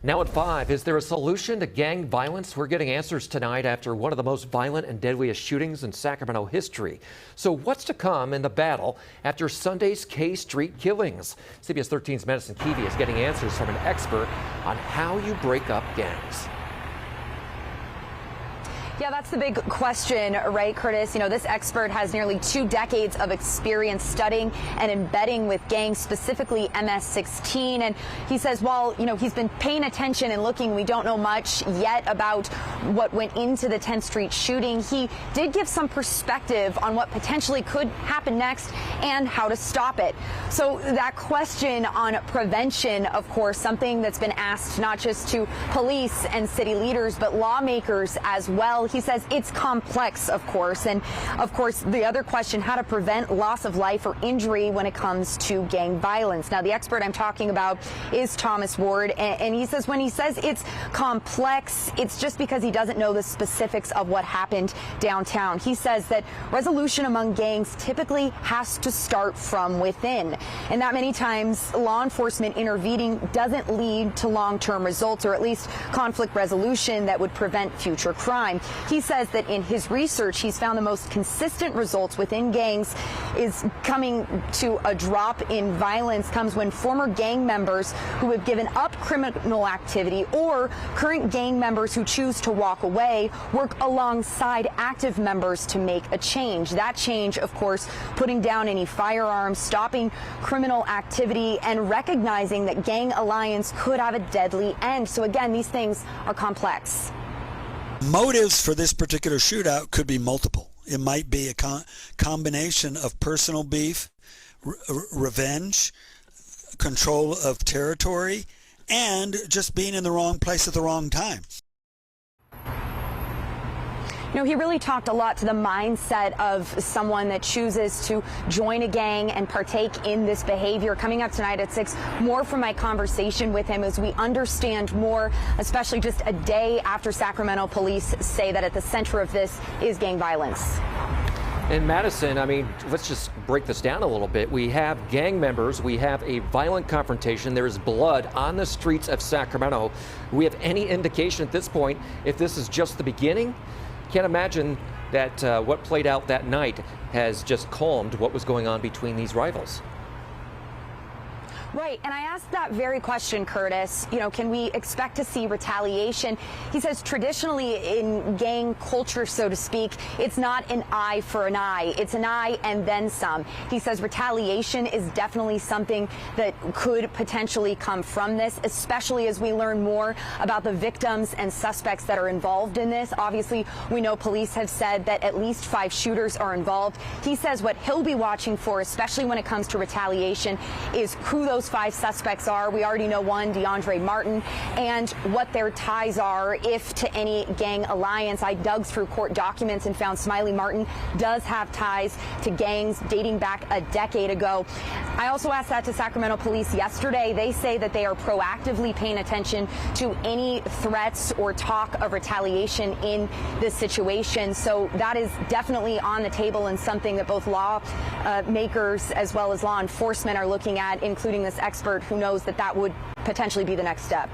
Now at 5, is there a solution to gang violence? We're getting answers tonight after one of the most violent and deadliest shootings in Sacramento history. So what's to come in the battle after Sunday's K Street killings? CBS 13's Madisen Keavy is getting answers from an expert on how you break up gangs. Yeah, that's the big question, right, Curtis? You know, this expert has nearly 2 decades of experience studying and embedding with gangs, specifically MS-16. And he says, while, you know, he's been paying attention and looking, we don't know much yet about what went into the 10th Street shooting. He did give some perspective on what potentially could happen next and how to stop it. So that question on prevention, of course, something that's been asked not just to police and city leaders, but lawmakers as well. He says it's complex, of course. And of course, the other question, how to prevent loss of life or injury when it comes to gang violence. Now, the expert I'm talking about is Thomas Ward. And he says when he says it's complex, it's just because he doesn't know the specifics of what happened downtown. He says that resolution among gangs typically has to start from within. And that many times law enforcement intervening doesn't lead to long-term results, or at least conflict resolution that would prevent future crime. He says that in his research, he's found the most consistent results within gangs is coming to a drop in violence comes when former gang members who have given up criminal activity or current gang members who choose to walk away work alongside active members to make a change. That change, of course, putting down any firearms, stopping criminal activity, and recognizing that gang alliance could have a deadly end. So again, these things are complex. Motives for this particular shootout could be multiple. It might be a combination of personal beef, revenge, control of territory, and just being in the wrong place at the wrong time. You know, he really talked a lot to the mindset of someone that chooses to join a gang and partake in this behavior. Coming up tonight at 6, more from my conversation with him as we understand more, especially just a day after Sacramento police say that at the center of this is gang violence. In Madison, I mean, let's just break this down a little bit. We have gang members. We have a violent confrontation. There is blood on the streets of Sacramento. Do we have any indication at this point if this is just the beginning? Can't imagine that what played out that night has just calmed what was going on between these rivals. Right, and I asked that very question, Curtis. You know, can we expect to see retaliation? He says traditionally in gang culture, so to speak, it's not an eye for an eye. It's an eye and then some. He says retaliation is definitely something that could potentially come from this, especially as we learn more about the victims and suspects that are involved in this. Obviously, we know police have said that at least 5 shooters are involved. He says what he'll be watching for, especially when it comes to retaliation, is who those 5 suspects are. We already know one, DeAndre Martin, and what their ties are, if to any gang alliance. I dug through court documents and found Smiley Martin does have ties to gangs dating back a decade ago. I also asked that to Sacramento police yesterday. They say that they are proactively paying attention to any threats or talk of retaliation in this situation. So that is definitely on the table and something that both law makers as well as law enforcement are looking at, including this expert who knows that that would potentially be the next step.